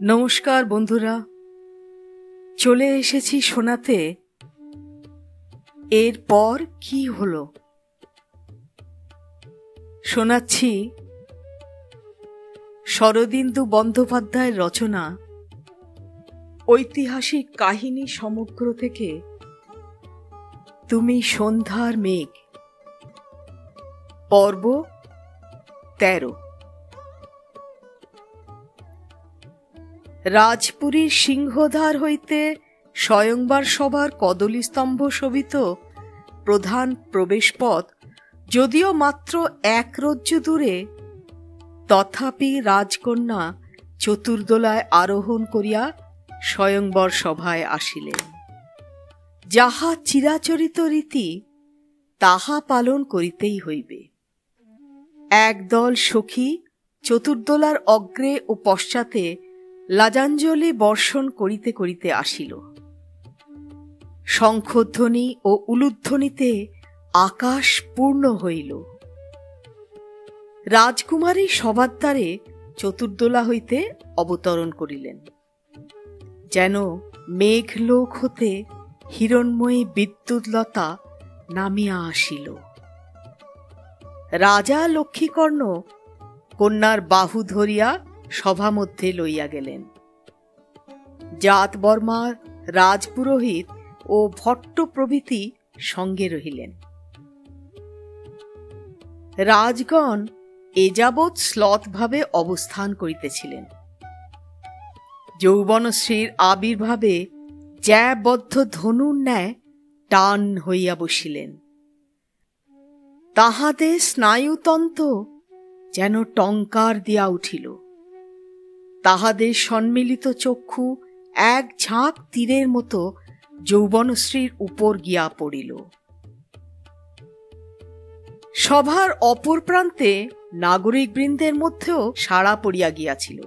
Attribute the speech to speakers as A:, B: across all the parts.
A: নমস্কার বন্ধুরা, চলে এসেছি শোনাতে এরপর কি হলো। শোনাচ্ছি শরদিন্দু বন্দ্যোপাধ্যায়ের রচনা ঐতিহাসিক কাহিনী সমগ্র থেকে তুমি সন্ধ্যার মেঘ, পর্ব ১৩। রাজপুরীর সিংহদ্বার হইতে স্বয়ংবর সভার কদলীস্তম্ভ শোভিত প্রধান প্রবেশপথ যদিও মাত্র এক রজ্জু দূরে, তথাপি রাজকন্যা চতুর্দোলায় আরোহণ করিয়া স্বয়ংবর সভায় আসিলেন। যাহা চিরাচরিত রীতি তাহা পালন করিতেই হইবে। একদল সখী চতুর্দোলার অগ্রে ও পশ্চাতে লাজাঞ্জলি বর্ষণ করিতে করিতে আসিল। শঙ্খধ্বনি ও উলুধ্বনিতে আকাশ পূর্ণ হইল। রাজকুমারী সভাদ্বারে চতুর্দোলা হইতে অবতরণ করিলেন। যেন মেঘলোক হতে হিরণ্ময়ী বিদ্যুৎলতা নামিয়া আসিল। রাজা লক্ষ্মীকর্ণ কন্যার বাহু ধরিয়া সভা মধ্যে লইয়া গেলেন। জাতবর্মা, রাজপুরোহিত ও ভট্ট প্রভৃতি সঙ্গে রহিলেন। রাজগণ এযাবৎ শ্লথভাবে অবস্থান করিতেছিলেন। যৌবনশ্রীর আবির্ভাবে জ্যাবদ্ধ ধনুর ন্যায় টান হইয়া বসিলেন। তাহাদের স্নায়ুতন্ত্র যেন টঙ্কার দিয়া উঠিল। তাহাদের সম্মিলিত চক্ষু এক ঝাঁক তীরের মতো যৌবনশ্রীর উপর গিয়া পড়িল। সভার অপর প্রান্তে নাগরিক বৃন্দের মধ্যেও সাড়া পড়িয়া গিয়াছিল।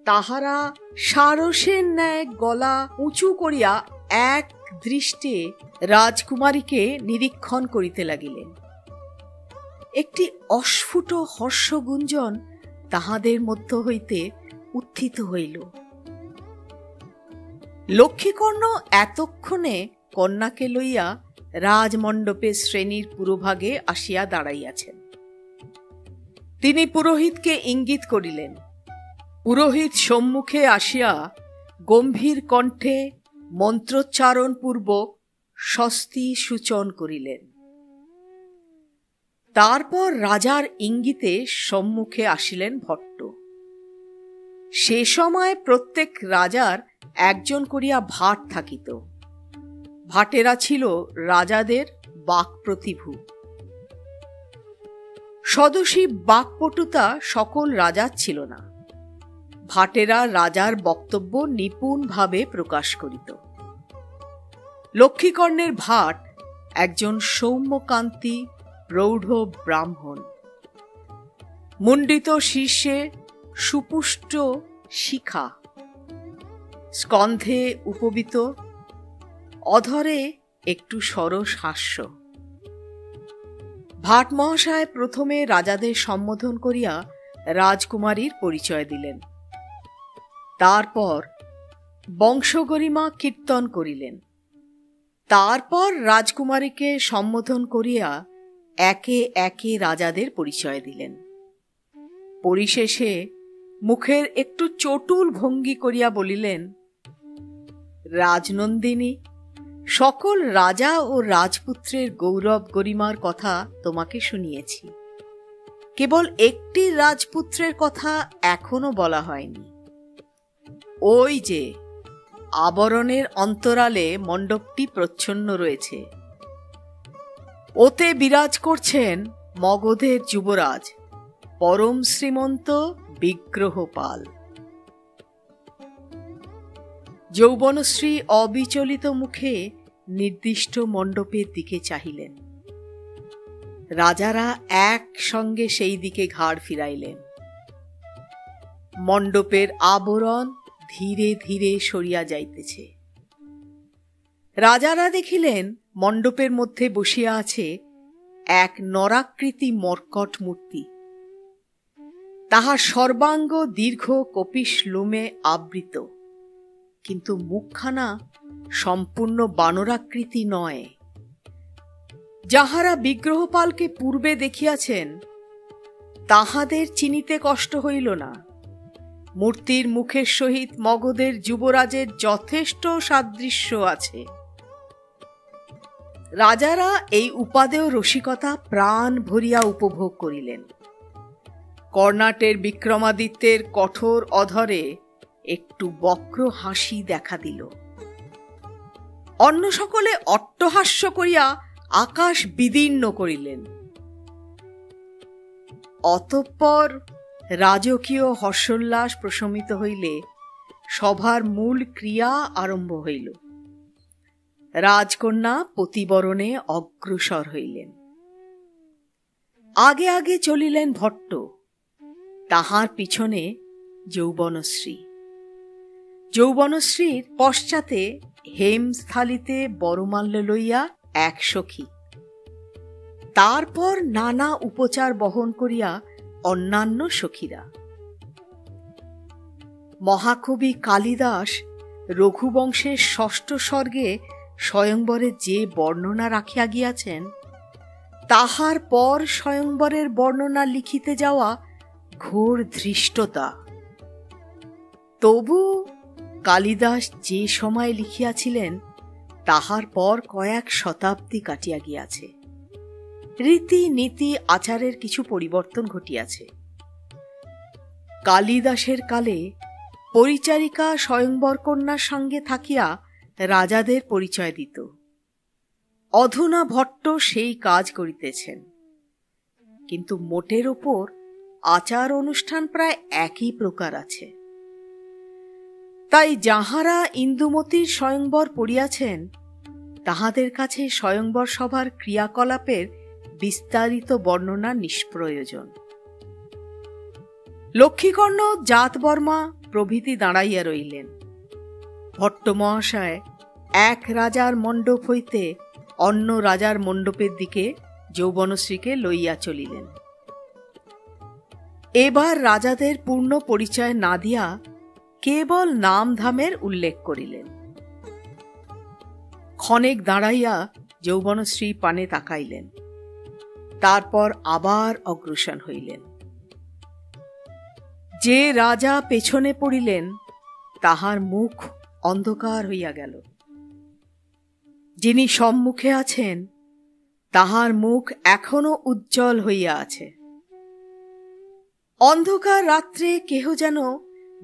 A: তাহারা সারসের ন্যায় গলা উঁচু করিয়া এক দৃষ্টে রাজকুমারীকে নিরীক্ষণ করিতে লাগিলেন। একটি অস্ফুট হর্ষগুঞ্জন তাহাদের মধ্য হইতে উত্থিত হইল। লক্ষ্মীকর্ণ এতক্ষণে কন্যাকে লইয়া রাজমণ্ডপের শ্রেণীর পুরোভাগে আসিয়া দাঁড়াইয়াছেন। তিনি পুরোহিতকে ইঙ্গিত করিলেন। পুরোহিত সম্মুখে আসিয়া গম্ভীর কণ্ঠে মন্ত্রোচ্চারণ পূর্বক স্বস্তি সূচন করিলেন। তারপর রাজার ইঙ্গিতে সম্মুখে আসিলেন ভট্ট। সে সময় প্রত্যেক রাজার একজন করিয়া ভাট থাকিত। ভাটেরা ছিল রাজাদের বাক্প্রতিভূ। সদসী বাক্পটুতা সকল রাজার ছিল না। ভাটেরা রাজার বক্তব্য নিপুণভাবে প্রকাশ করিত। লক্ষ্মীকর্ণের ভাট একজন সৌম্যকান্তি প্রৌঢ় ব্রাহ্মণ। মুণ্ডিত শীর্ষে সুপুষ্ট শিখা, স্কন্ধে উপবিত, অধরে একটু সরস হাস্য। ভাট মহাশয় প্রথমে রাজাদের সম্বোধন করিয়া রাজকুমারীর পরিচয় দিলেন। তারপর বংশগরিমা কীর্তন করিলেন। তারপর রাজকুমারীকে সম্বোধন করিয়া একে একে রাজাদের পরিচয় দিলেন। পরিশেষে মুখের একটু চটুল ভঙ্গি করিয়া বলিলেন, রাজনন্দিনী, সকল রাজা ও রাজপুত্রের গৌরব গরিমার কথা তোমাকে শুনিয়েছি। কেবল একটি রাজপুত্রের কথা এখনো বলা হয়নি। ওই যে আবরণের অন্তরালে মণ্ডপটি প্রচ্ছন্ন রয়েছে, ওতে বিরাজ করছেন মগধের যুবরাজ পরম শ্রীমন্ত বিগ্রহপাল। যৌবনশ্রী অবিচলিত মুখে নির্দিষ্ট মণ্ডপের দিকে চাহিলেন। রাজারা একসঙ্গে সেই দিকে ঘাড় ফিরাইলেন। মণ্ডপের আবরণ ধীরে ধীরে সরিয়া যাইতেছে। রাজারা দেখিলেন মণ্ডপের মধ্যে বসিয়া আছে এক নরাকৃতি মর্কট মূর্তি। তাহার সর্বাঙ্গ দীর্ঘ কপিশ লোমে আবৃত, কিন্তু মুখখানা সম্পূর্ণ বানরাকৃতি নয়। যাহারা বিগ্রহপালকে পূর্বে দেখিয়াছেন তাহাদের চিনিতে কষ্ট হইল না। মূর্তির মুখের সহিত মগধের যুবরাজের যথেষ্ট সাদৃশ্য আছে। রাজারা এই উপাদেয় রসিকতা প্রাণ ভরিয়া উপভোগ করিলেন। কর্ণাটের বিক্রমাদিত্যের কঠোর অধরে একটু বক্র হাসি দেখা দিল। অন্য সকলে অট্টহাস্য করিয়া আকাশ বিদীর্ণ করিলেন। অতঃপর রাজকীয় হর্ষোল্লাস প্রশমিত হইলে সভার মূল ক্রিয়া আরম্ভ হইল। রাজকন্যা পতিবরণে অগ্রসর হইলেন। আগে আগে চলিলেন ভট্ট, তাহার পিছনে যৌবনশ্রী। যৌবনশ্রীর পশ্চাতে হেমস্থলিতে বরমাল্য লইয়া এক সখী, তারপর নানা উপচার বহন করিয়া অন্যান্য সখীরা। মহাকবি কালিদাস রঘুবংশের ষষ্ঠ স্বর্গে স্বয়ংবরের যে বর্ণনা রাখিয়া গিয়াছেন, তাহার পর স্বয়ংবরের বর্ণনা লিখিতে যাওয়া ঘোর ধৃষ্টতা। তবু কালিদাস যে সময় লিখিয়াছিলেন তাহার পর কয়েক শতাব্দী কাটিয়া গিয়াছে। রীতি নীতি আচারের কিছু পরিবর্তন ঘটিয়াছে। কালিদাসের কালে পরিচারিকা স্বয়ংবর কন্যার সঙ্গে থাকিয়া রাজাদের পরিচয় দিত। অধুনা ভট্ট সেই কাজ করিতেছেন, কিন্তু মোটের ওপর আচার অনুষ্ঠান প্রায় একই প্রকার আছে। তাই যাহারা ইন্দুমতীর স্বয়ংবর পড়িয়াছেন তাহাদের কাছে স্বয়ংবর সভার ক্রিয়াকলাপের বিস্তারিত বর্ণনা নিষ্প্রয়োজন। লক্ষ্মীকর্ণ, জাতবর্মা প্রভৃতি দাঁড়াইয়া রইলেন। ভট্ট মহাশয় এক রাজার মণ্ডপ হইতে অন্য রাজার মণ্ডপের দিকে যৌবনশ্রীকে লইয়া চলিলেন। এবার রাজাদের পূর্ণ পরিচয় না দিয়া কেবল নামধামের উল্লেখ করিলেন। ক্ষণেক দাঁড়াইয়া যৌবনশ্রী পানে তাকাইলেন, তারপর আবার অগ্রসর হইলেন। যে রাজা পেছনে পড়িলেন তাহার মুখ অন্ধকার হইয়া গেল। যিনি সম্মুখে আছেন তাহার মুখ এখনো উজ্জ্বল হইয়া আছে। অন্ধকার রাত্রে কেহ যেন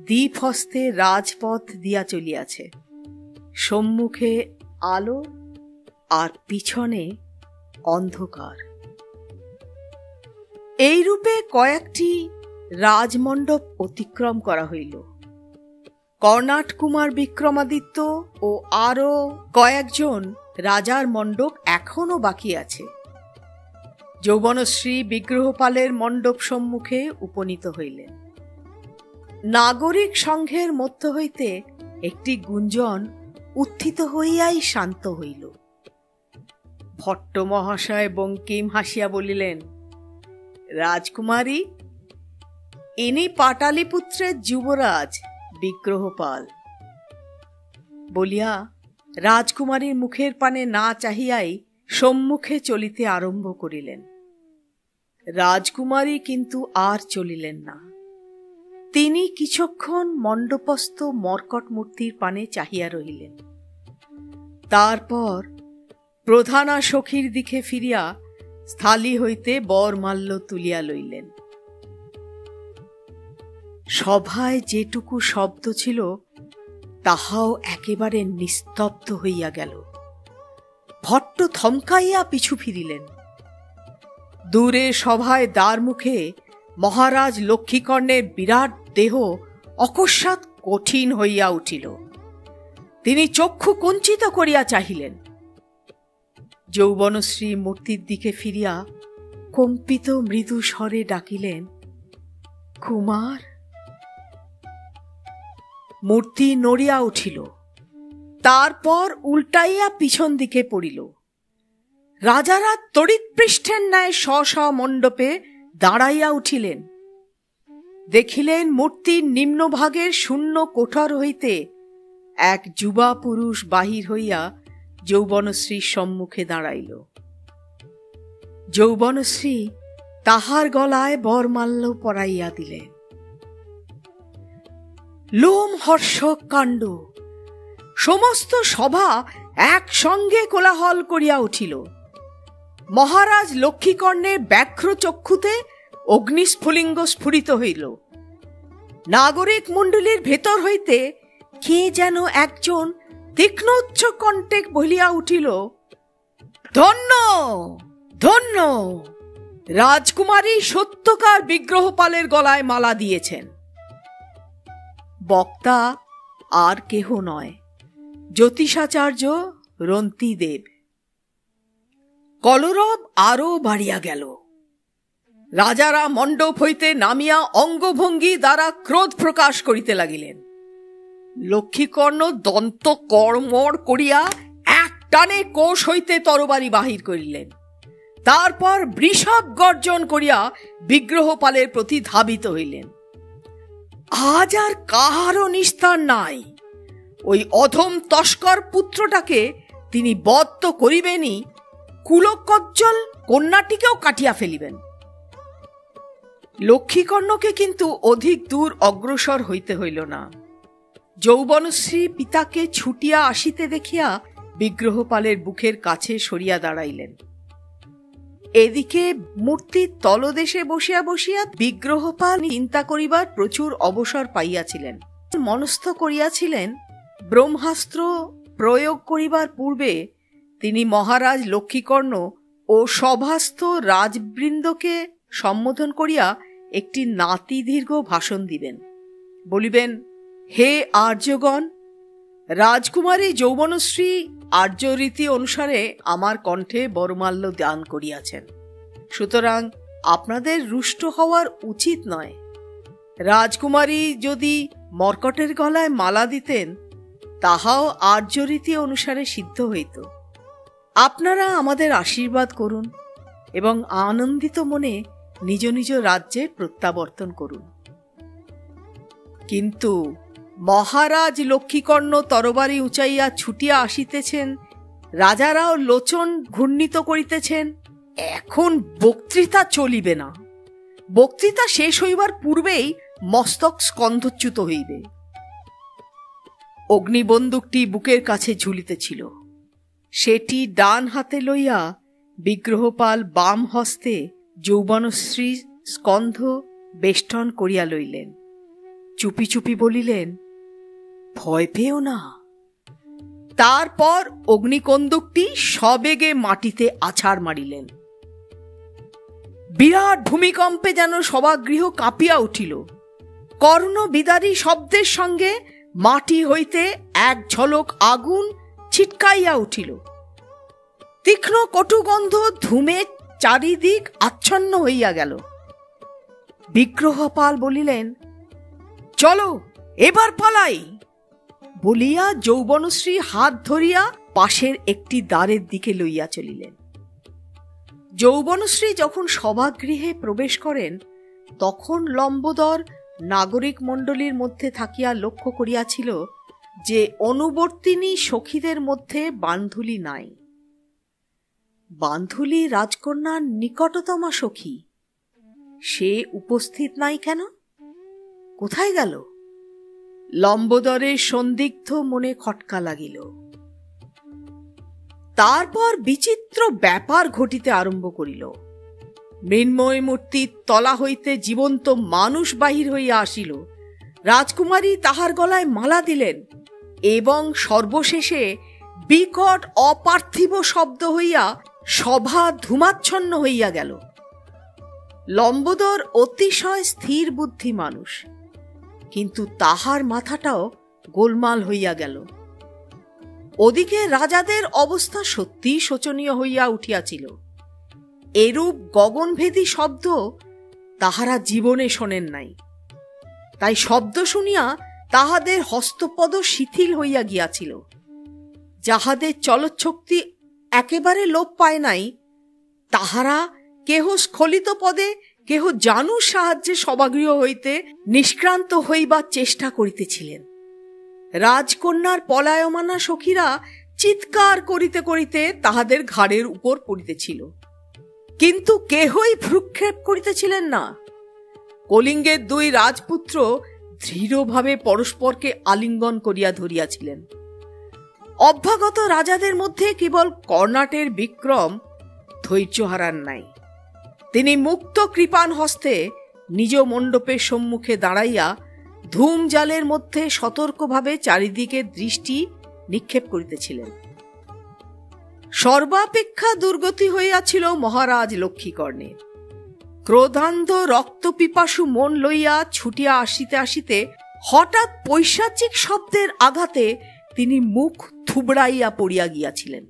A: দ্বীপ হস্তে রাজপথ দিয়া চলিয়াছে। সম্মুখে আলো আর পিছনে অন্ধকার। এইরূপে কয়েকটি রাজমণ্ডপ অতিক্রম করা হইল। কর্ণাট কুমার বিক্রমাদিত্য ও আরো কয়েকজন রাজার মণ্ডপ এখনো বাকি আছে। যৌবনশ্রী বিগ্রহপালের মণ্ডপ সম্মুখে উপনীত হইলেন। নাগরিক সংঘের মধ্য হইতে একটি গুঞ্জন উত্থিত হইয়াই শান্ত হইল। ভট্ট মহাশয় বঙ্কিম হাসিয়া বলিলেন, রাজকুমারী, ইনি পাটালিপুত্রের যুবরাজ বিগ্রহপাল। বলিয়া রাজকুমারীর মুখের পানে না চাহিয়াই সম্মুখে চলিতে আরম্ভ করিলেন। রাজকুমারী কিন্তু আর চলিলেন না। তিনি কিছুক্ষণ মণ্ডপস্থ মর্কট মূর্তির পানে চাহিয়া রহিলেন। তারপর প্রধানা সখীর দিকে ফিরিয়া স্থলি হইতে বরমাল্য তুলিয়া লইলেন। সভায় যেটুকু শব্দ ছিল তাহাও একেবারে নিস্তব্ধ হইয়া গেল। ভট্ট থমকাইয়া পিছু ফিরিলেন। দূরে সভায় দ্বার মুখে মহারাজ লক্ষ্মীকর্ণের বিরাট দেহ অকস্মাৎ কঠিন হইয়া উঠিল। তিনি চক্ষু কুঞ্চিত করিয়া চাহিলেন। যৌবনশ্রী মূর্তির দিকে ফিরিয়া কম্পিত মৃদু স্বরে ডাকিলেন, কুমার। মূর্তি নড়িয়া উঠিল, তারপর উল্টাইয়া পিছন দিকে পড়িল। রাজারা তড়িৎ পৃষ্ঠের ন্যায় স্ব স্ব মণ্ডপে দাঁড়াইয়া উঠিলেন। দেখিলেন মূর্তির নিম্নভাগের শূন্য কোঠর হইতে এক যুবা পুরুষ বাহির হইয়া যৌবনশ্রীর সম্মুখে দাঁড়াইল। যৌবনশ্রী তাহার গলায় বরমাল্য পরাইয়া দিলেন। লোমহর্ষক কাণ্ড! সমস্ত সভা একসঙ্গে কোলাহল করিয়া উঠিল। মহারাজ লক্ষ্মীকর্ণের ব্যাঘ্র চক্ষুতে অগ্নিস্ফুলিঙ্গ স্ফুরিত হইল। নাগরিক মণ্ডলীর ভেতর হইতে কে যেন একজন তীক্ষ্ণ উচ্চ কণ্ঠে বলিয়া উঠিল, ধন্য ধন্য! রাজকুমারী সত্যকার বিগ্রহপালের গলায় মালা দিয়েছেন। বক্তা আর কেহ নয়, জ্যোতিষাচার্য রন্তিদেব। কলরব আরো বাড়িয়া গেল। রাজারা মণ্ডপ হইতে নামিয়া অঙ্গভঙ্গি দ্বারা ক্রোধ প্রকাশ করিতে লাগিলেন। লক্ষ্মীকর্ণ দন্ত কড়মড় করিয়া এক টানে কোষ হইতে তরবারি বাহির করিলেন। তারপর বৃষভ গর্জন করিয়া বিগ্রহপালের প্রতি ধাবিত হইলেন। আজ আর কাহারও নিস্তার নাই। ওই অধম তস্কর পুত্রটাকে তিনি বধ তো করিবেনই, কুলকজ্জ্বল কন্যাটিকেও কাটিয়া ফেলিবেন। লক্ষ্মীকর্ণকে কিন্তু অধিক দূর অগ্রসর হইতে হইল না। যৌবনশ্রী পিতাকে ছুটিয়া আসিতে দেখিয়া বিগ্রহপালের বুকের কাছে সরিয়া দাঁড়াইলেন। এদিকে মূর্তির তলদেশে বসিয়া বসিয়া বিগ্রহপাল চিন্তা করিবার প্রচুর অবসর পাইয়াছিলেন। মনস্থ করিয়াছিলেন ব্রহ্মাস্ত্র প্রয়োগ করিবার পূর্বে তিনি মহারাজ লক্ষ্মীকর্ণ ও সভাস্থ রাজবৃন্দকে সম্বোধন করিয়া একটি নাতিদীর্ঘ ভাষণ দিবেন। বলিবেন, হে আর্যগণ, রাজকুমারী যৌবনশ্রী আর্য রীতি অনুসারে আমার কণ্ঠে বরমাল্য দান করিয়াছেন, সুতরাং আপনাদের রুষ্ট হওয়ার উচিত নয়। রাজকুমারী যদি মর্কটের গলায় মালা দিতেন, তাহাও আর্য রীতি অনুসারে সিদ্ধ হইত। আপনারা আমাদের আশীর্বাদ করুন এবং আনন্দিত মনে নিজ নিজ রাজ্যে প্রত্যাবর্তন করুন। কিন্তু মহারাজ লক্ষ্মীকর্ণ তরবারি উঁচাইয়া ছুটিয়া আসিতেছেন, রাজারাও লোচন ঘূর্ণিত করিতেছেন। এখন বক্তৃতা চলিবে না। বক্তৃতা শেষ হইবার পূর্বেই মস্তক স্কন্ধচ্যুত হইবে। অগ্নিবন্দুকটি বুকের কাছে ঝুলিতেছিল। সেটি ডান হাতে লইয়া বিগ্রহপাল বাম হস্তে যৌবনশ্রী স্কন্ধ বেষ্টন করিয়া লইলেন। চুপি চুপি বলিলেন, ভয় পেও না। তারপর অগ্নিকন্দুকটি সবেগে মাটিতে আছাড় মারিলেন। বিরাট ভূমিকম্পে যেন সভাগৃহ কাঁপিয়া উঠিল। কর্ণবিদারী শব্দের সঙ্গে মাটি হইতে এক ঝলক আগুন ছিটকাইয়া উঠিল। তীক্ষ্ণ কটুগন্ধ ধূমে চারিদিক আচ্ছন্ন হইয়া গেল। বিগ্রহপাল বলিলেন, চলো এবার পালাই। বলিয়া যৌবনশ্রী হাত ধরিয়া পাশের একটি দ্বারের দিকে লইয়া চলিলেন। যৌবনশ্রী যখন সভাগৃহে প্রবেশ করেন, তখন লম্বোদর নাগরিক মণ্ডলীর মধ্যে থাকিয়া লক্ষ্য করিয়াছিল যে অনুবর্তিনী সখীদের মধ্যে বান্ধুলি নাই। বান্ধুলি রাজকন্যার নিকটতমা সখী, সে উপস্থিত নাই কেন? কোথায় গেল? লম্বোদরের সন্দিগ্ধ মনে খটকা লাগিল। তারপর বিচিত্র ব্যাপার ঘটিতে আরম্ভ করিল। মৃন্ময় মূর্তির তলা হইতে জীবন্ত মানুষ বাহির হইয়া আসিল। রাজকুমারী তাহার গলায় মালা দিলেন এবং সর্বশেষে বিকট অপার্থিব শব্দ হইয়া সভা ধূমাচ্ছন্ন হইয়া গেল। লম্বোদর অতিশয় স্থির বুদ্ধি মানুষ, কিন্তু তাহার মাথাটাও গোলমাল হইয়া গেল। ওদিকে রাজাদের অবস্থা সত্যিই শোচনীয় হইয়া উঠিয়াছিল। এরূপ গগনভেদী শব্দ তাহারা জীবনে শোনেন নাই। তাই শব্দ শুনিয়া তাহাদের হস্তপদ শিথিল হইয়া গিয়াছিল। যাহাদের চলচ্ছক্তি একেবারে লোপ পায় নাই, তাহারা কেহ স্খলিত পদে, কেহ জানু সাহায্যে সভাগৃহ হইতে নিষ্ক্রান্ত হইবার চেষ্টা করিতেছিলেন। রাজকন্যার পলায়মানা সখীরা চিৎকার করিতে করিতে তাহাদের ঘাড়ের উপর পড়িতেছিল, কিন্তু কেহই ভ্রুক্ষেপ করিতেছিলেন না। কলিঙ্গের দুই রাজপুত্র দৃঢ়ভাবে পরস্পরকে আলিঙ্গন করিয়া ধরিয়াছিলেন। অভ্যাগত রাজাদের মধ্যে কেবল কর্ণাটের বিক্রম ধৈর্য হারান নাই। তিনি মুক্ত কৃপাণ হস্তে নিজ মণ্ডপের সম্মুখে দাঁড়াইয়া ধূম জালের মধ্যে সতর্কভাবে চারিদিকে দৃষ্টি নিক্ষেপ করিতেছিলেন। সর্বাপেক্ষা দুর্গতি হইয়াছিল মহারাজ লক্ষ্মীকর্ণের। ক্রোধান্ধ রক্তপিপাসু মন লইয়া ছুটিয়া আসিতে আসিতে হঠাৎ পৈশাচিক শব্দের আঘাতে তিনি মুখ থুবড়াইয়া পড়িয়া গিয়াছিলেন।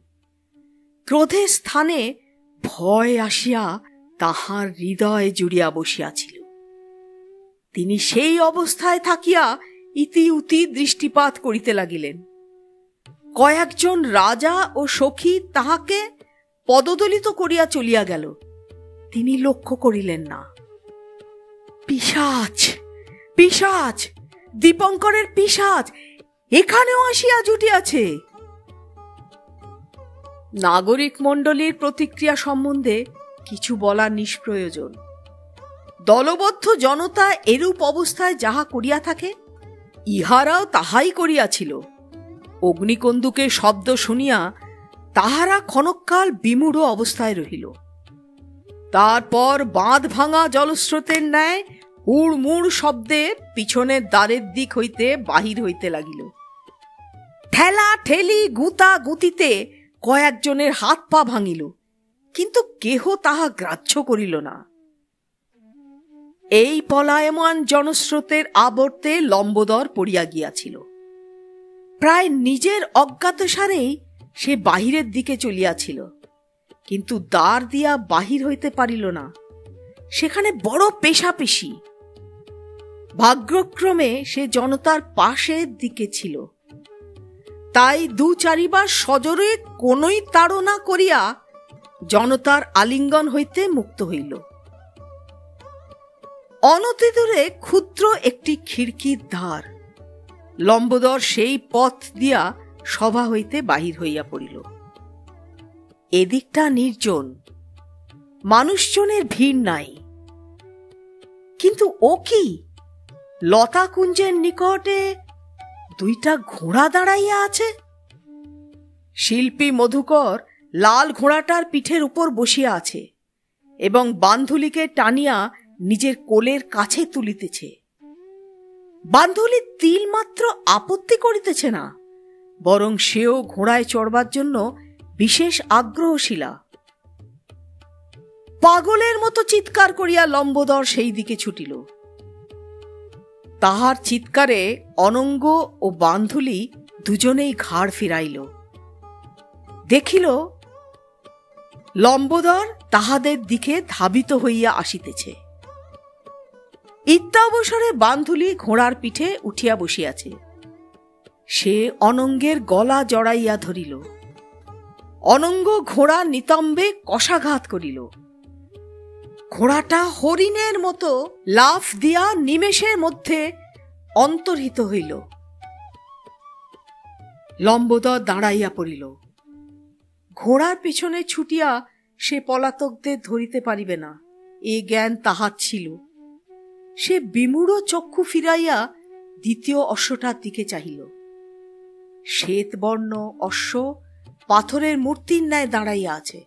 A: ক্রোধের স্থানে ভয় আসিয়া তাহার হৃদয় জুড়িয়া বসিয়াছিল। তিনি সেই অবস্থায় থাকিয়া ইতি উতি দৃষ্টিপাত করিতে লাগিলেন। কয়েকজন রাজা ও সখী তাহাকে পদদলিত করিয়া চলিয়া গেল। তিনি লক্ষ্য করিলেন না। পিশাচ, পিশাচ, দীপঙ্করের পিশাচ এখানেও আসিয়া জুটিয়াছে। নাগরিক মণ্ডলীর প্রতিক্রিয়া সম্বন্ধে কিছু বলা নিষ্প্রয়োজন। দলবদ্ধ জনতা এরূপ অবস্থায় যাহা করিয়া থাকে, ইহারাও তাহাই করিয়াছিল। অগ্নিকন্দুকের শব্দ শুনিয়া তাহারা ক্ষণকাল বিমূঢ় অবস্থায় রহিল। তারপর বাঁধ ভাঙা জলস্রোতের ন্যায় হুড়মুড় শব্দে পিছনের দ্বারের দিক হইতে বাহির হইতে লাগিল। ঠেলা ঠেলি গুতা গুতিতে কয়েকজনের হাত পা ভাঙিল, কিন্তু কেহ তাহা গ্রাহ্য করিল না। এই পলায়মান জনস্রোতের আবর্তে লম্বোদর পড়িয়া গিয়াছিল। প্রায় নিজের অজ্ঞাতসারেই সে বাহিরের দিকে চলিয়াছিল, কিন্তু দ্বার দিয়া বাহির হইতে পারিল না। সেখানে বড় পেশাপেশি। ভাগ্যক্রমে সে জনতার পাশের দিকে ছিল, তাই দু চারিবার সজোরে কোনই তাড়না করিয়া জনতার আলিঙ্গন হইতে মুক্ত হইল। অনতিদূরে ক্ষুদ্র একটি খিড়কির ধার। লম্বোদর সেই পথ দিয়া সভা হইতে বাহির হইয়া পড়িল। এদিকটা নির্জন, মানুষজনের ভিড় নাই। কিন্তু ও কি, লতাকুঞ্জের নিকটে দুইটা ঘোড়া দাঁড়াইয়া আছে। শিল্পী মধুকর লাল ঘোড়াটার পিঠের উপর বসিয়া আছে এবং বান্ধুলিকে টানিয়া নিজের কোলের কাছে তুলিতেছে। বান্ধুলি তিল মাত্র আপত্তি করিতেছে না, বরং সেও ঘোড়ায় চড়বার জন্য বিশেষ আগ্রহশীলা। পাগলের মতো চিৎকার করিয়া লম্বোদর সেই দিকে ছুটিল। তাহার চিৎকারে অনঙ্গ ও বান্ধুলি দুজনেই ঘাড় ফিরাইল। দেখিল লম্বোদর তাহাদের দিকে ধাবিত হইয়া আসিতেছে। ইত্যাবসরে বান্ধুলি ঘোড়ার পিঠে উঠিয়া বসিয়াছে। সে অনঙ্গের গলা জড়াইয়া ধরিল। অনঙ্গ ঘোড়া নিতম্বে কষাঘাত করিল। ঘোড়াটা হরিণের মতো লাফ দিয়া নিমেষের মধ্যে অন্তর্হিত হইল। লম্বোদর দাঁড়াইয়া পড়িল। ঘোড়ার পিছনে ছুটিয়া সে পলাতকদের ধরিতে পারিবে না, এ জ্ঞান তাহার ছিল। সে বিমূঢ় চক্ষু ফিরাইয়া দ্বিতীয় অশ্বটার দিকে চাহিল। শ্বেতবর্ণ অশ্ব পাথরের মূর্তির ন্যায় দাঁড়াইয়া আছে।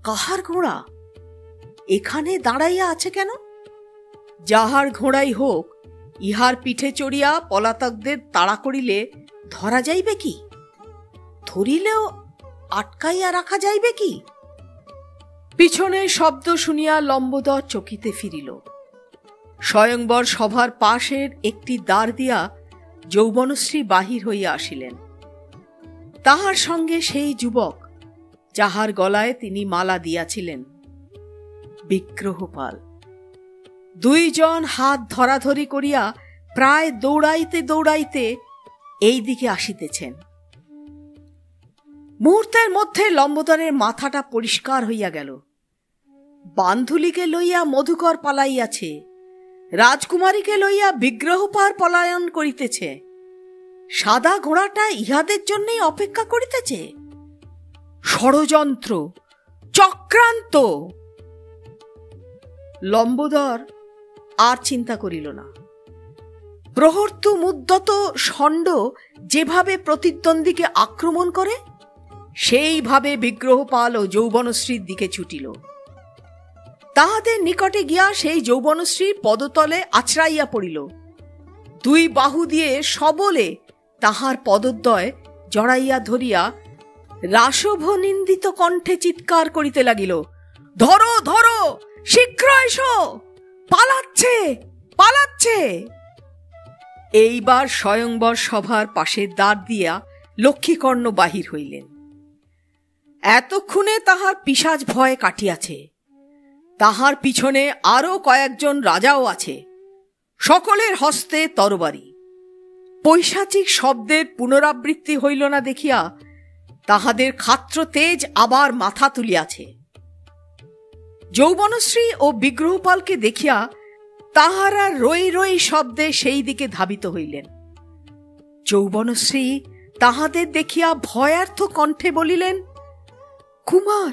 A: কাহার ঘোড়া এখানে দাঁড়াইয়া আছে কেন? যাহার ঘোড়াই হোক, ইহার পিঠে চড়িয়া পলাতকদের তাড়া করিলে ধরা যাইবে কি? ধরিলেও আটকাইয়া রাখা যাইবে কি? পিছনের শব্দ শুনিয়া লম্বোদর চকিতে ফিরিল। স্বয়ংবর সভার পাশের একটি দ্বার দিয়া যৌবনশ্রী বাহির হইয়া আসিলেন। তাহার সঙ্গে সেই যুবক যাহার গলায় তিনি মালা দিয়াছিলেন, বিগ্রহপাল। দুইজন হাত ধরাধরি করিয়া প্রায় দৌড়াইতে দৌড়াইতে এই দিকে আসিতেছেন। মুহূর্তের মধ্যে লম্বোদরের মাথাটা পরিষ্কার হইয়া গেল। বান্ধুলিকে লইয়া মধুকর পালাইয়াছে, রাজকুমারীকে লইয়া বিগ্রহপার পলায়ন করিতেছে। সাদা ঘোড়াটা ইহাদের জন্যই অপেক্ষা করিতেছে। ষড়যন্ত্র, চক্রান্ত। লম্বোদর আর চিন্তা করিল না। প্রহর্তুমুদ্যত ষণ্ড যেভাবে প্রতিদ্বন্দ্বীকে আক্রমণ করে, সেইভাবে বিগ্রহপাল ও যৌবনশ্রীর দিকে ছুটিল। তাহাদের নিকটে গিয়া সেই যৌবনশ্রী পদতলে আছড়াইয়া পড়িল। দুই বাহু দিয়ে সবলে তাহার পদদ্বয় জড়াইয়া ধরিয়া রাসভনিন্দিত কণ্ঠে চিৎকার করিতে লাগিল, ধরো ধরো, শীঘ্র এসো, পালাচ্ছে পালাচ্ছে। এইবার স্বয়ংবর সভার পাশের দ্বার দিয়া লক্ষ্মীকর্ণ বাহির হইলেন। এতক্ষণে তাহার পিশাচ ভয় কাটিয়াছে। তাহার পিছনে আরো কয়েকজন রাজাও আছে, সকলের হস্তে তরবারি। পৈশাচিক শব্দের পুনরাবৃত্তি হইল না দেখিয়া তাহাদের ক্ষাত্র তেজ আবার মাথা তুলিয়াছে। যৌবনশ্রী ও বিগ্রহপালকে দেখিয়া তাহারা রই রই শব্দে সেই দিকে ধাবিত হইলেন। যৌবনশ্রী তাহাদের দেখিয়া ভয়ার্থ কণ্ঠে বলিলেন, কুমার,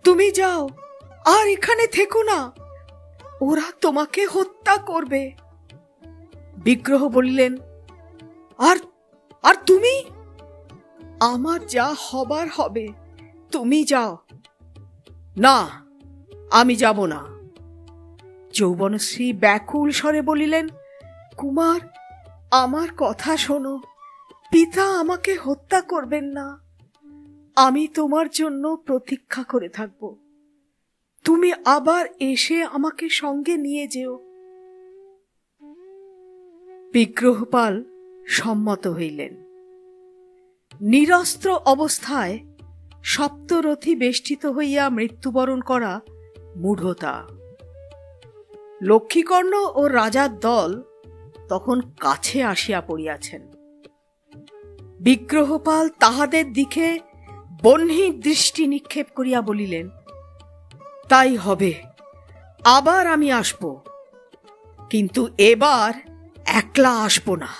A: তুমি যাও, আর এখানে থেকো না, ওরা তোমাকে হত্যা করবে। বিগ্রহ বলিলেন, আর আর তুমি? আমার যা হবার হবে, তুমি যাও। না, আমি যাব না। যৌবনশ্রী ব্যাকুল স্বরে বলিলেন, কুমার, আমার কথা শোনো, পিতা আমাকে হত্যা করবেন না। আমি তোমার জন্য প্রতীক্ষা করে থাকব। তুমি আবার এসে আমাকে সঙ্গে নিয়ে যেও। বিগ্রহপাল সম্মত হইলেন। নিরস্ত্র অবস্থায় সপ্তরথী বেষ্টিত হইয়া মৃত্যুবরণ করা মূঢ়তা। লক্ষ্মীকর্ণ ও রাজার দল তখন কাছে আসিয়া পড়িয়াছেন। বিগ্রহপাল তাহাদের দিকে বহ্নি দৃষ্টি নিক্ষেপ করিয়া বলিলেন, তাই হবে, আবার আমি আসব, কিন্তু এবার একলা আসব না।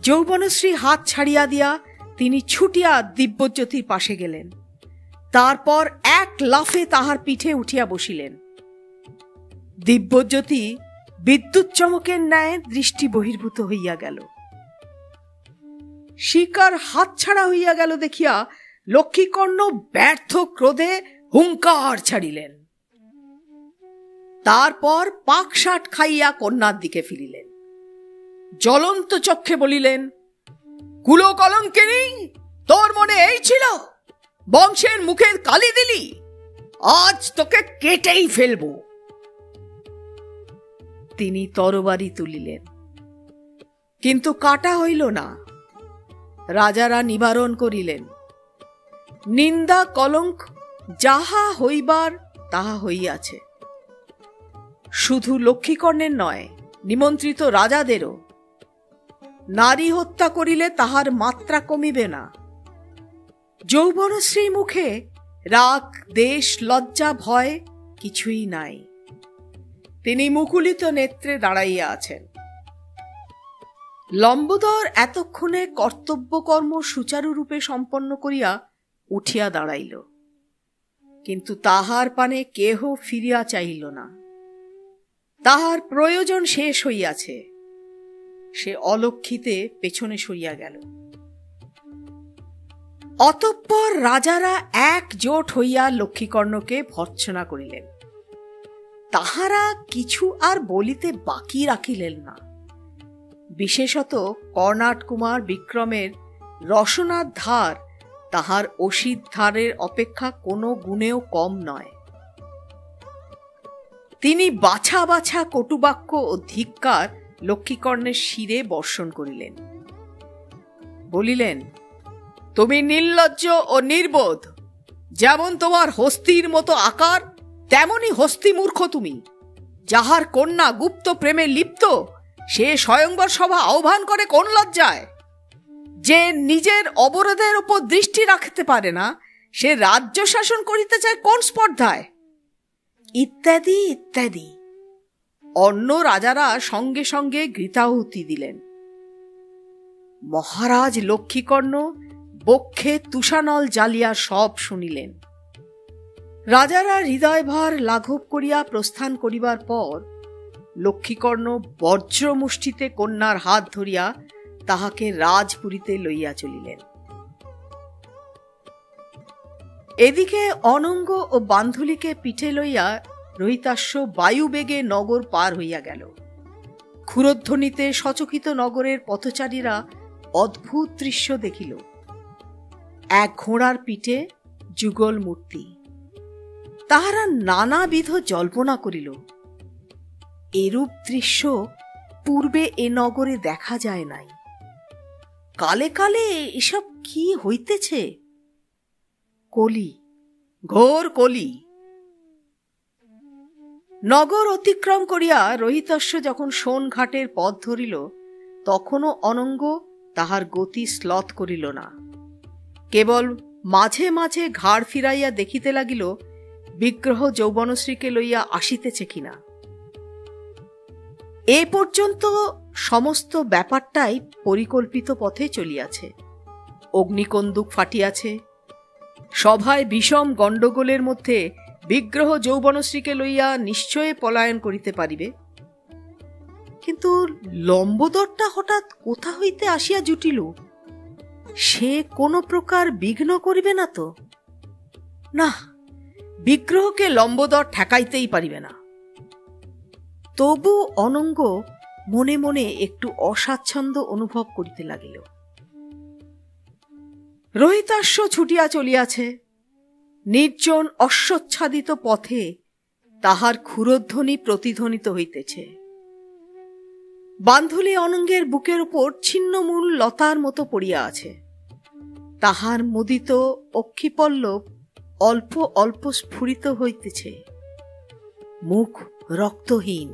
A: যৌবনশ্রী হাত ছাড়িয়া দিয়া তিনি ছুটিয়া দিব্যজ্যোতির পাশে গেলেন। তারপর এক লাফে তাহার পিঠে উঠিয়া বসিলেন। দিব্যজ্যোতি বিদ্যুৎ চমকের ন্যায় দৃষ্টি বহির্ভূত হইয়া গেল। শিকার হাতছাড়া হইয়া গেল দেখিয়া লক্ষ্মীকর্ণ ব্যর্থ ক্রোধে হুঙ্কার ছাড়িলেন। তারপর পাকশাট খাইয়া কন্যার দিকে ফিরিলেন। জ্বলন্ত চক্ষে বলিলেন, কুলকলঙ্কিনী, তোর মনে এই ছিল? বংশের মুখের কালি দিলি? আজ তোকে কেটেই ফেলব। তিনি তরবারি তুলিলেন, কিন্তু কাটা হইল না। রাজারা নিবারণ করিলেন। নিন্দা কলঙ্ক যাহা হইবার তাহা হইয়াছে। শুধু লক্ষ্মীকর্ণের নয়, নিমন্ত্রিত রাজাদেরও। নারী হত্যা করিলে তাহার মাত্রা কমিবে না। যৌবনশ্রী মুখে রাগ, দেশ, লজ্জা, ভয় কিছুই নাই। তিনি মুকুলিত নেত্রে দাঁড়াইয়া আছেন। লম্বোদর এতক্ষণে কর্তব্যকর্ম সুচারুরূপে সম্পন্ন করিয়া উঠিয়া দাঁড়াইল, কিন্তু তাহার পানে কেহ ফিরিয়া চাহিল না। তাহার প্রয়োজন শেষ হইয়াছে। সে অলক্ষিতে পেছনে সরিয়া গেল। অতঃপর রাজারা একজোট হইয়া লক্ষ্মীকর্ণকে ভর্ৎসনা করিলেন। তাহারা কিছু আর বলিতে বাকি রাখিলেন না। বিশেষত কর্ণাট কুমার বিক্রমের রসনার ধার তাহার অসিত ধারের অপেক্ষা কোনো গুণেও কম নয়। তিনি বাছা বাছা কটুবাক্য ও ধিক্কার লক্ষ্মীকর্ণের শিরে বর্ষণ করিলেন। বলিলেন, তুমি নির্লজ্জ ও নির্বোধ। যেমন তোমার হস্তির মতো আকার, তেমনি হস্তি মূর্খ তুমি। যাহার কন্যা গুপ্ত প্রেমে লিপ্ত, সে স্বয়ংবর সভা আহ্বান করে কোন লজ্জায়? যে নিজের অবরোধের উপর দৃষ্টি রাখতে পারে না, সে রাজ্য শাসন করিতে চায় কোন স্পর্ধায়, ইত্যাদি ইত্যাদি। অন্য রাজারা সঙ্গে সঙ্গে ঘৃতাহুতি দিলেন। মহারাজ লক্ষ্মীকর্ণ বক্ষে তুষানল জ্বালিয়া সব শুনিলেন। রাজারা হৃদয়ভার লাঘব করিয়া প্রস্থান করিবার পর লক্ষ্মীকর্ণ বজ্রমুষ্টিতে কন্যার হাত ধরিয়া তাহাকে রাজপুরীতে লইয়া চলিলেন। এদিকে অনঙ্গ ও বান্ধুলিকে পিঠে লইয়া রহিতাশ্ব বায়ুবেগে নগর পার হইয়া গেল। ক্ষুরধ্বনিতে সচকিত নগরের পথচারীরা অদ্ভুত দৃশ্য দেখিল। এক ঘোড়ার পিঠে যুগল মূর্তি। তাহারা নানাবিধ জল্পনা করিল। এরূপ দৃশ্য পূর্বে এ নগরে দেখা যায় নাই। কালে কালে এসব কি হইতেছে? কলি, ঘোর কলি। নগর অতিক্রম করিয়া রহিতাশ্ব যখন সোন ঘাটের পথ ধরিল, তখনও অনঙ্গ তাহার গতি শ্লথ করিল না। কেবল মাঝে মাঝে ঘাড় ফিরাইয়া দেখিতে লাগিল বিগ্রহ যৌবনশ্রীকে লইয়া আসিতেছে কিনা। এ পর্যন্ত সমস্ত ব্যাপারটাই পরিকল্পিত পথে চলিয়াছে। অগ্নিকন্দুক ফাটিয়াছে। সভায় বিষম গণ্ডগোলের মধ্যে বিগ্রহ যৌবনশ্রীকে লইয়া নিশ্চয় পলায়ন করিতে পারিবে। কিন্তু লম্বোদরটা হঠাৎ কোথা হইতে আসিয়া জুটিল? সে কোনো প্রকার বিঘ্ন করিবে না তো? না, বিগ্রহকে লম্বোদর ঠেকাইতেই পারিবে না। তবু অনঙ্গ মনে মনে একটু অস্বাচ্ছন্দ্য অনুভব করিতে লাগিল। রহিতাশ্ব ছুটিয়া চলিয়াছে। নির্জন অশ্বচ্ছাদিত পথে তাহার ক্ষুরধ্বনি প্রতিধ্বনিত হইতেছে। বান্ধুলি অনঙ্গের বুকের উপর ছিন্নমূল লতার মতো পড়িয়া আছে। তাহার মুদিত অক্ষিপল্লব অল্প অল্প স্ফুরিত হইতেছে। মুখ রক্তহীন।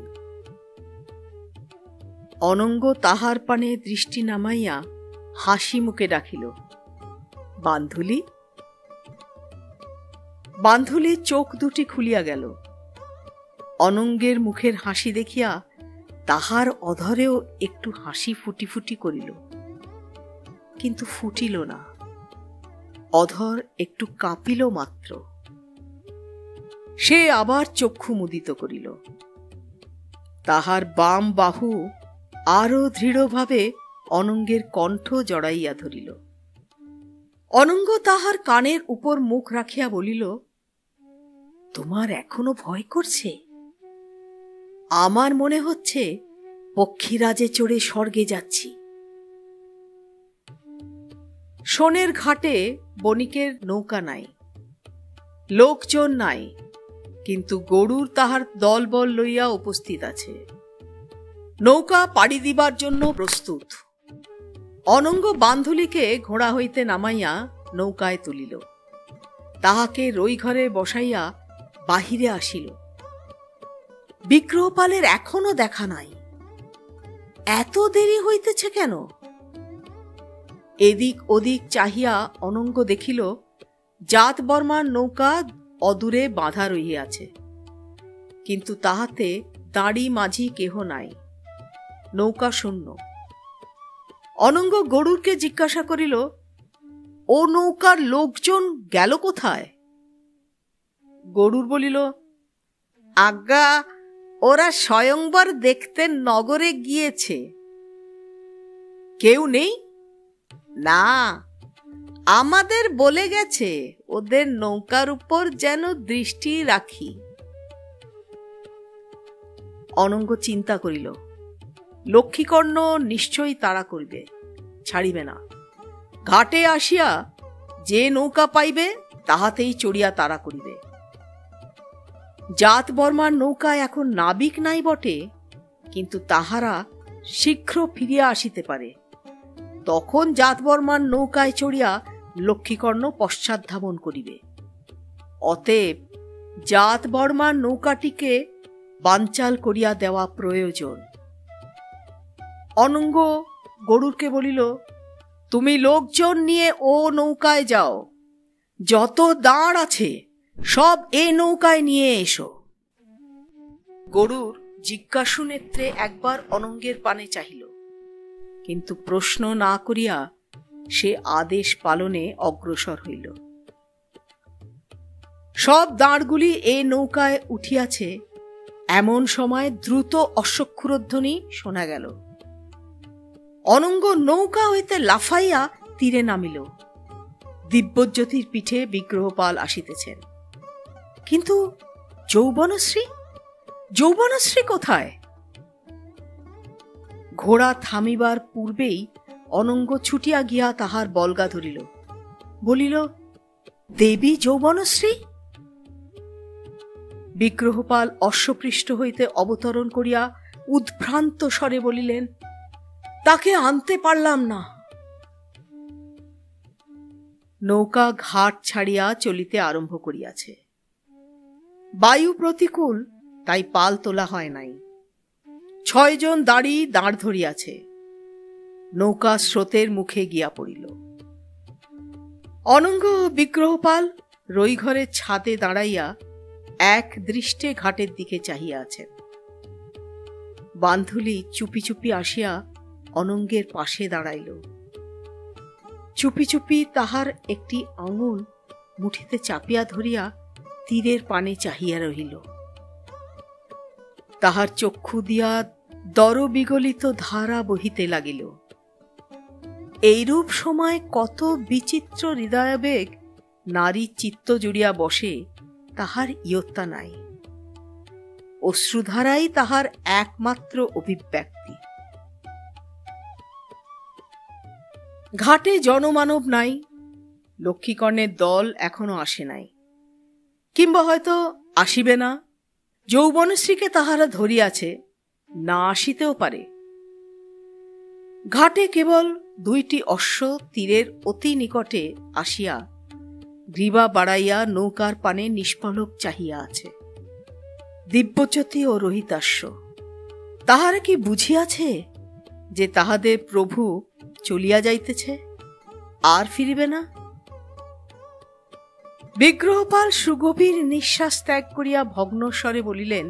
A: অনঙ্গ তাহার পানে দৃষ্টি নামাইয়া হাসি মুখে ডাকিল, বান্ধুলি। বান্ধুলির চোখ দুটি খুলিয়া গেল। অনঙ্গের মুখের হাসি দেখিয়া তাহার অধরেও একটু হাসি ফুটি ফুটি করিল, কিন্তু ফুটিল না। অধর একটু কাঁপিল মাত্র। সে আবার চক্ষু মুদিত করিল। তাহার বাম বাহু আরো দৃঢ়ভাবে অনঙ্গের কণ্ঠ জড়াইয়া ধরিল। অনঙ্গ তাহার কানের উপর মুখ রাখিয়া বলিল, তোমার এখনো ভয় করছে? আমার মনে হচ্ছে পক্ষীরাজে চড়ে স্বর্গে যাচ্ছি। সোনের ঘাটে বণিকের নৌকা নাই, লোকজন নাই, কিন্তু গরুর তাহার দলবল লইয়া উপস্থিত আছে। নৌকা পাড়ি দিবার জন্য প্রস্তুত। অনঙ্গ বান্ধুলিকে ঘোড়া হইতে নামাইয়া নৌকায় তুলিল। তাহাকে রইঘরে বসাইয়া বাহিরে আসিল। বিগ্রহপালের এখনো দেখা নাই। এত দেরি হইতেছে কেন? এদিক ওদিক চাহিয়া অনঙ্গ দেখিল জাত বর্মার নৌকা অদূরে বাঁধা রহিয়াছে, কিন্তু তাহাতে দাঁড়ি মাঝি কেহ নাই। নৌকা শূন্য। অনঙ্গ গরুরকে জিজ্ঞাসা করিল, ও নৌকার লোকজন গেল কোথায়? গরুর বলিল, আজ্ঞা, ওরা স্বয়ংবর দেখতে নগরে গিয়েছে। কেউ নেই? না, আমাদের বলে গেছে ওদের নৌকার উপর যেন দৃষ্টি রাখি। অনঙ্গ চিন্তা করিল, লক্ষ্মীকর্ণ নিশ্চয়ই তাড়া করিবে, ছাড়িবে না। ঘাটে আসিয়া যে নৌকা পাইবে তাহাতেই চড়িয়া তাড়া করিবে। জাত বর্মার নৌকায় এখন নাবিক নাই বটে, কিন্তু তাহারা শীঘ্র ফিরিয়া আসিতে পারে। তখন জাত বর্মার নৌকায় চড়িয়া লক্ষ্মীকর্ণ পশ্চাৎধাবন করিবে। অতএব জাত বর্মার নৌকাটিকে বানচাল করিয়া দেওয়া প্রয়োজন। অনঙ্গ গরুরকে বলিল, তুমি লোকজন নিয়ে ও নৌকায় যাও। যত দাঁড় আছে সব এ নৌকায় নিয়ে এসো। গরুর জিজ্ঞাসু নেত্রে একবার অনঙ্গের পানে চাহিল, কিন্তু প্রশ্ন না করিয়া সে আদেশ পালনে অগ্রসর হইল। সব দাঁড়গুলি এ নৌকায় উঠিয়াছে এমন সময় দ্রুত অশ্বক্ষুরধ্বনি শোনা গেল। অনঙ্গ নৌকা হইতে লাফাইয়া তীরে নামিল। দিব্যজ্যোতির পিঠে বিগ্রহপাল আসিতেছেন। কিন্তু যৌবনশ্রী যৌবনশ্রী কোথায়? ঘোড়া থামিবার পূর্বেই অনঙ্গ ছুটিয়া গিয়া তাহার বলগা ধরিল, বলিল, দেবী যৌবনশ্রী? বিগ্রহপাল অশ্বপৃষ্ঠ হইতে অবতরণ করিয়া উদ্ভ্রান্ত স্বরে বলিলেন, তাকে আনতে পারলাম না। নৌকা ঘাট ছাড়িয়া চলিতে আরম্ভ করিয়াছে। বায়ু প্রতিকূল, তাই পাল তোলা হয় নাই। 6 জন দাঁড় ধরিয়াছে। নৌকা স্রোতের মুখে গিয়া পড়িল। অনঙ্গ ও বিগ্রহপাল রইঘরের ছাদে দাঁড়াইয়া এক দৃষ্টে ঘাটের দিকে চাহিয়া আছেন। বান্ধুলি চুপি চুপি আসিয়া অনঙ্গের পাশে দাঁড়াইল। চুপি চুপি তাহার একটি আঙুল মুঠিতে চাপিয়া ধরিয়া তীরের পানে চাহিয়া রহিল। তাহার চক্ষু দিয়া দরবিগলিত ধারা বহিতে লাগিল। এইরূপ সময় কত বিচিত্র হৃদয়াবেগ নারী চিত্ত জুড়িয়া বসে তাহার ইয়ত্তা নাই। অশ্রুধারাই তাহার একমাত্র অভিব্যক্তি। ঘাটে জনমানব নাই। লক্ষ্মীকর্ণের দল এখনো আসে নাই, কিংবা হয়তো আসিবে না। যৌবনশ্রীকে তাহারা ধরিয়াছে, না আসিতেও পারে। ঘাটে কেবল 2টি অশ্ব তীরের অতি নিকটে আসিয়া গ্রীবা বাড়াইয়া নৌকার পানে নিষ্পলক চাহিয়া আছে। দিব্যজ্যোতি ও রোহিতাশ্ব। তাহারা কি বুঝিয়াছে যে তাহাদের প্রভু চলিয়া যাইতেছে, আর ফিরিবে না? বিগ্রহপাল সুগভীর নিঃশ্বাস ত্যাগ করিয়া ভগ্নস্বরে বলিলেন,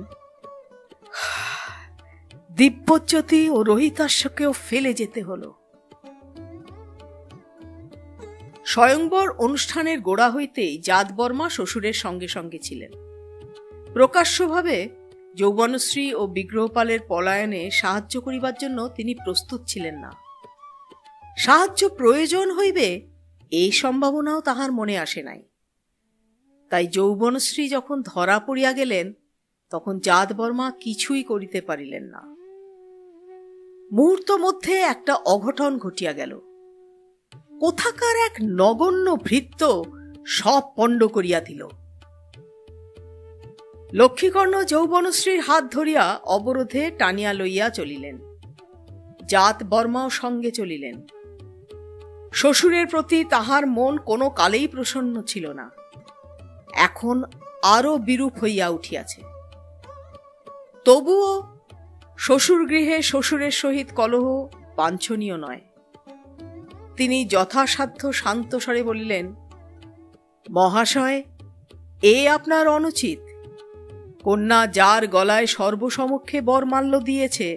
A: দিব্যজ্যোতি ও রোহিতাশ্বকেও ফেলে যেতে হল। স্বয়ংবর অনুষ্ঠানের গোড়া হইতেই জাতবর্মা শ্বশুরের সঙ্গে সঙ্গে ছিলেন। প্রকাশ্যভাবে যৌবনশ্রী ও বিগ্রহপালের পলায়নে সাহায্য করিবার জন্য তিনি প্রস্তুত ছিলেন না। সাহায্য প্রয়োজন হইবে এই সম্ভাবনাও তাহার মনে আসে নাই। তাই যৌবনশ্রী যখন ধরা পড়িয়া গেলেন, তখন জাতবর্মা কিছুই করিতে পারিলেন না। মুহূর্ত মধ্যে একটা অঘটন ঘটিয়া গেল। কোথাকার এক নগণ্য ভৃত্য সব পণ্ড করিয়া দিল। লক্ষ্মীকর্ণ যৌবনশ্রীর হাত ধরিয়া অবরোধে টানিয়া লইয়া চলিলেন। জাতবর্মাও সঙ্গে চলিলেন। শ্বশুরের প্রতি তাহার মন কোনো কালেই প্রসন্ন ছিল না, এখন আরো বিরূপ হইয়া উঠিয়াছে। তবুও শ্বশুর গৃহে শ্বশুরের সহিত কলহ বাঞ্ছনীয় নয়। তিনি যথাসাধ্য শান্ত স্বরে বলিলেন, মহাশয়, এ আপনার অনুচিত। কন্যা যার গলায় সর্বসমক্ষে বরমাল্য দিয়েছে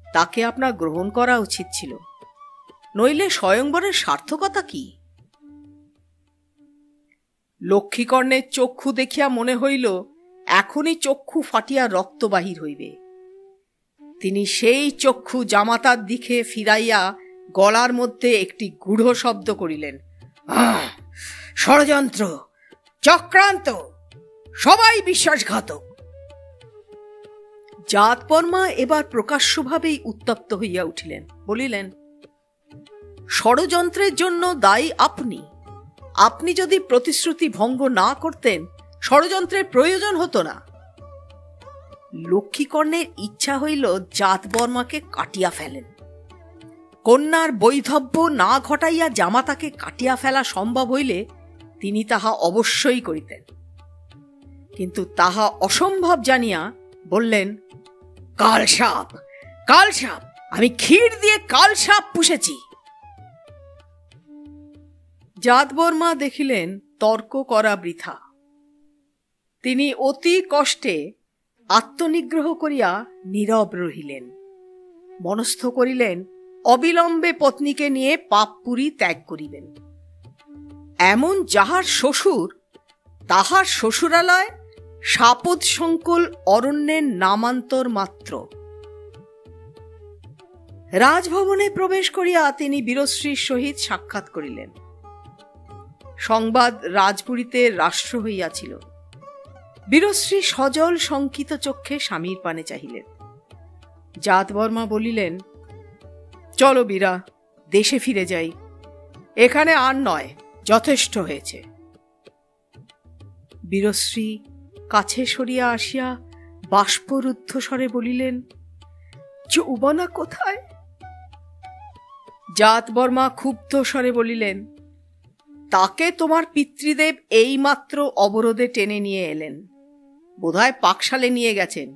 A: তাকে আপনার গ্রহণ করা উচিত ছিল, নইলে স্বয়ংবরের সার্থকতা কি? লক্ষ্মীকর্ণের চক্ষু দেখিয়া মনে হইল এখনই চক্ষু ফাটিয়া রক্ত বাহির হইবে। তিনি সেই চক্ষু জামাতার দিকে ফিরাইয়া গলার মধ্যে একটি গূঢ় শব্দ করিলেন, ষড়যন্ত্র, চক্রান্ত, সবাই বিশ্বাসঘাতক। জাতবর্মা এবার প্রকাশ্যভাবেই উত্তপ্ত হইয়া উঠিলেন, বলিলেন, ষড়যন্ত্রের জন্য দায়ী আপনি। আপনি যদি প্রতিশ্রুতি ভঙ্গ না করতেন, ষড়যন্ত্রের প্রয়োজন হতো না। লক্ষ্মীকর্ণের ইচ্ছা হইল জাতবর্মাকে কাটিয়া ফেলেন। কন্যার বৈধব্য না ঘটাইয়া জামাতাকে কাটিয়া ফেলা সম্ভব হইলে তিনি তাহা অবশ্যই করিতেন, কিন্তু তাহা অসম্ভব জানিয়া বললেন, কালসাপ, কালসাপ, আমি ক্ষীর দিয়ে কালসাপ পুষেছি। জাতবর্মা দেখিলেন তর্ক করা বৃথা। তিনি অতি কষ্টে আত্মনিগ্রহ করিয়া নীরব রহিলেন। মনস্থ করিলেন অবিলম্বে পত্নীকে নিয়ে পাপপুরী ত্যাগ করিবেন। এমন যাহার শ্বশুর, তাহার শ্বশুরালয় সাপদ সংকুল অরণ্যের নামান্তর মাত্র। রাজভবনে প্রবেশ করিয়া তিনি বীরশ্রীর সহিত সাক্ষাৎ করিলেন। সংবাদ রাজপুরীতে রাষ্ট্র হইয়াছিল। বীরশ্রী সজল শঙ্কিত চক্ষে স্বামীর পানে চাহিলেন। জাতবর্মা বলিলেন, চলো বীরা, দেশে ফিরে যাই, এখানে আর নয়, যথেষ্ট হয়েছে। বীরশ্রী কাছে সরিয়া আসিয়া বাষ্পরুদ্ধ স্বরে বলিলেন, যৌবনা কোথায়? জাতবর্মা ক্ষুব্ধ স্বরে বলিলেন, তাকে তোমার পিতৃদেব এইমাত্র অবরোধে টেনে নিয়ে এলেন। বোধহয় পাকশালে নিয়ে গেছেন,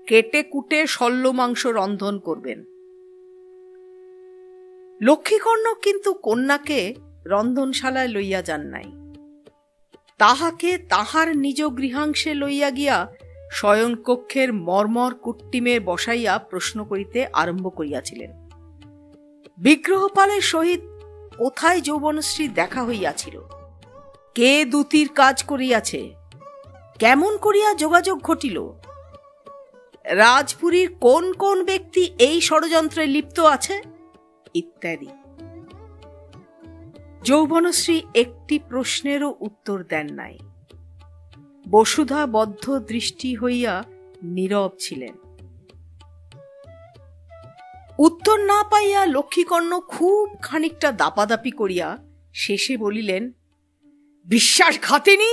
A: কেটে কুটে শল্য মাংস রন্ধন করবেন। লক্ষ্মীকর্ণ কিন্তু কন্যাকে রন্ধনশালায় লইয়া যান নাই। তাহাকে তাহার নিজ গৃহাংশে লইয়া গিয়া শয়নকক্ষের মর্মর কুট্টিমে বসাইয়া প্রশ্ন করিতে আরম্ভ করিয়াছিলেন। বিগ্রহপালের সহিত কোথায় যৌবনশ্রী দেখা হইয়াছিল? কে দূতির কাজ করিয়াছে? কেমন করিয়া যোগাযোগ ঘটিল? রাজপুরীর কোন কোন ব্যক্তি এই ষড়যন্ত্রে লিপ্ত আছে? ইত্যাদি। যৌবনশ্রী একটি প্রশ্নেরও উত্তর দেন নাই। বসুধা বদ্ধ দৃষ্টি হইয়া নীরব ছিলেন। উত্তর না পাইয়া লক্ষ্মীকর্ণ খুব খানিকটা দাপাদাপি করিয়া শেষে বলিলেন, বিশ্বাসঘাতিনী,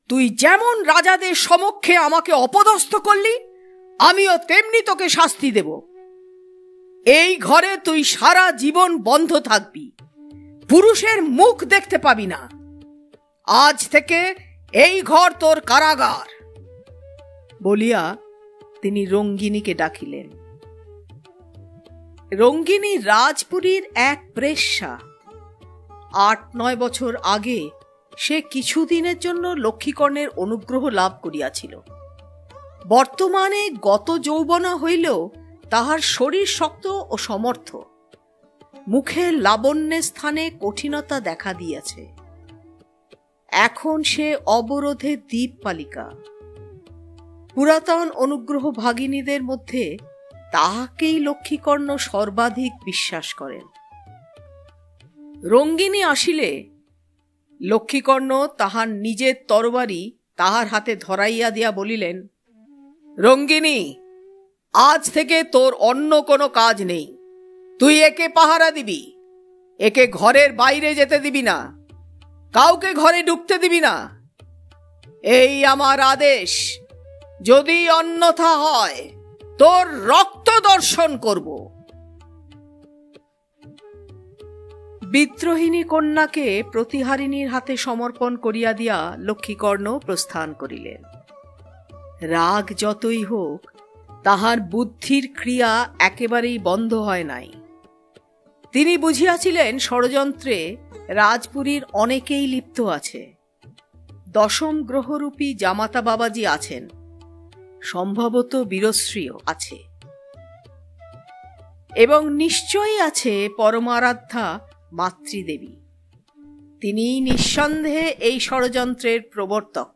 A: তুই যেমন রাজাদের সমক্ষে আমাকে অপদস্থ করলি, আমিও তেমনি তোকে শাস্তি দেব। এই ঘরে তুই সারা জীবন বন্ধ থাকবি, পুরুষের মুখ দেখতে পাবি না। আজ থেকে এই ঘর তোর কারাগার। বলিয়া তিনি রঙ্গিনীকে ডাকিলেন। রঙ্গিনী রাজপুরীর এক প্রেষ্যা। 8-9 বছর আগে সে কিছুদিনের জন্য লক্ষ্মীকর্ণের অনুগ্রহ লাভ করিয়াছিল। বর্তমানে গত যৌবনা হইলেও তাহার শরীর শক্ত ও সমর্থ। মুখের লাবণ্যের স্থানে কঠিনতা দেখা দিয়াছে। এখন সে অবরোধে দ্বীপপালিকা। পুরাতন অনুগ্রহ ভাগিনীদের মধ্যে তাহাকেই লক্ষ্মীকর্ণ সর্বাধিক বিশ্বাস করেন। রঙ্গিনী আসিলে লক্ষ্মীকর্ণ তাহার নিজের তরবারি তাহার হাতে ধরাইয়া দিয়া বলিলেন, রঙ্গিনী, আজ থেকে তোর অন্য কোনো কাজ নেই। তুই একে পাহারা দিবি, একে ঘরের বাইরে যেতে দিবি না, কাউকে ঘরে ঢুকতে দিবি না। এই আমার আদেশ। যদি অন্যথা হয় তোর রক্ত দর্শন করব। বিদ্রোহিণী কন্যাকে প্রতিহারিণীর হাতে সমর্পণ করিয়া দিয়া লক্ষ্মীকর্ণ প্রস্থান করিলেন। রাগ যতই হোক, তাহার বুদ্ধির ক্রিয়া একেবারেই বন্ধ হয় নাই। তিনি বুঝিয়াছিলেন ষড়যন্ত্রে রাজপুরীর অনেকেই লিপ্ত আছে। 10ম গ্রহরূপী জামাতা বাবাজি আছেন, সম্ভবত বীরশ্রীও আছে, এবং নিশ্চয়ই আছে পরমারাধ্যা মাতৃদেবী। তিনি নিঃসন্দেহে এই ষড়যন্ত্রের প্রবর্তক,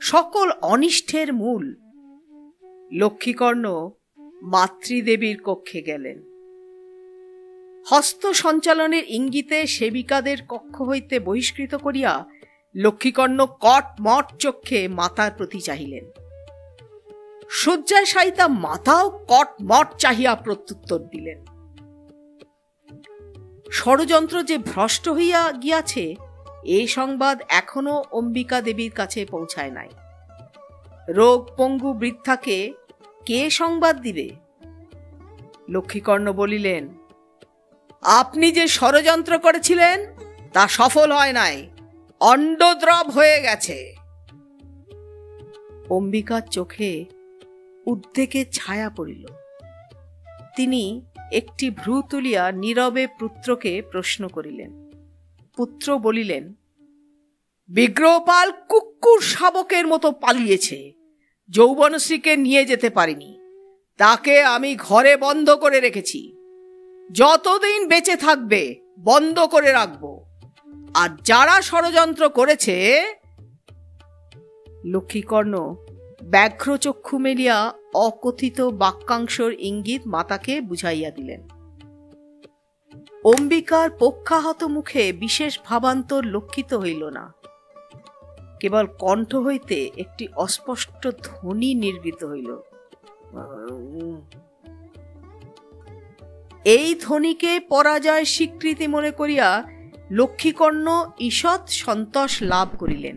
A: সকল অনিষ্টের মূল। লক্ষ্মীকর্ণ মাতৃদেবীর কক্ষে গেলেন। হস্ত সঞ্চালনের ইঙ্গিতে সেবিকাদের কক্ষ হইতে বহিষ্কৃত করিয়া লক্ষ্মীকর্ণ কটমট চক্ষে মাতার প্রতি চাহিলেন। শয্যায় শায়িতা মাতাও কটমট চাহিয়া প্রত্যুত্তর দিলেন। ষড়যন্ত্র যে ভ্রষ্ট হইয়া গিয়াছে, এই সংবাদ এখনো অম্বিকা দেবীর কাছে পৌঁছায় নাই। রোগ পঙ্গু বৃদ্ধাকে কে সংবাদ দিবে? লক্ষ্মীকর্ণ বলিলেন, আপনি যে ষড়যন্ত্র করেছিলেন তা সফল হয় নাই, অন্ডদ্রব হয়ে গেছে। অম্বিকার চোখে উদ্বেগের ছায়া পড়িল। তিনি একটি ভ্রু তুলিয়া নীরবে পুত্রকে প্রশ্ন করিলেন। পুত্র বলিলেন, বিগ্রহপাল কুকুর শাবকের মতো পালিয়েছে, যৌবনশ্রীকে নিয়ে যেতে পারিনি। তাকে আমি ঘরে বন্ধ করে রেখেছি। যতদিন বেঁচে থাকবে বন্ধ করে রাখব। আর যারা ষড়যন্ত্র করেছে। লক্ষ্মীকর্ণ ব্যাঘ্র চক্ষু মেলিয়া অকথিত বাক্যাংশর ইঙ্গিত মাতাকে বুঝাইয়া দিলেন। অম্বিকার পক্ষাহত মুখে বিশেষ ভাবান্তর লক্ষিত হইল না। কেবল কণ্ঠ হইতে একটি অস্পষ্ট ধ্বনি নির্গৃত হইল। এই ধ্বনিকে পরাজয় স্বীকৃতি মনে করিয়া লক্ষ্মীকর্ণ ঈষৎ সন্তোষ লাভ করিলেন।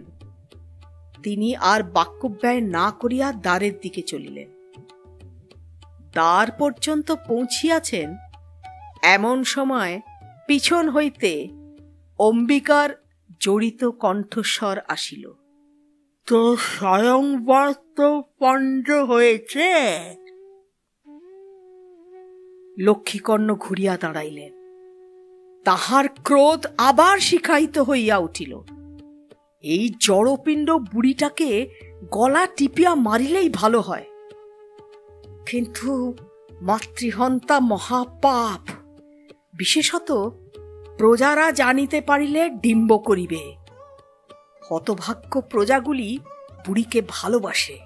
A: তিনি আর বাক্যব্যয় না করিয়া দ্বারের দিকে চলিলেন। দ্বার পর্যন্ত পৌঁছিয়াছেন, এমন সময় পিছন হইতে অম্বিকার জড়িত কণ্ঠস্বর আসিল। তো স্বয়ংবর তো পণ্ড হয়েছে। লক্ষ্মীকর্ণ ঘুরিয়া দাঁড়াইলেন। তাহার ক্রোধ আবার শিখায়িত হইয়া উঠিল। এই জড়পিণ্ড বুড়িটাকে গলা টিপিয়া মারিলেই ভালো হয়, কিন্তু মাতৃহন্তা মহাপাপ। বিশেষত প্রজারা জানিতে পারিলে ডিম্ব করিবে। হতভাগ্য প্রজাগুলি বুড়িকে ভালোবাসে।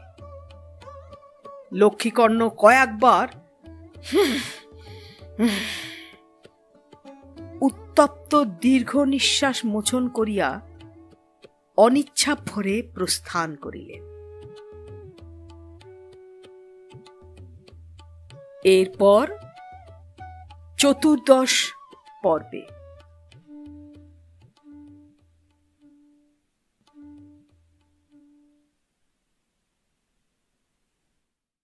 A: লক্ষ্মীকর্ণ কয়েকবার উত্তপ্ত দীর্ঘ নিঃশ্বাস মোচন করিয়া অনিচ্ছা ভরে প্রস্থান করিলেন। এরপর 14 পর্বে।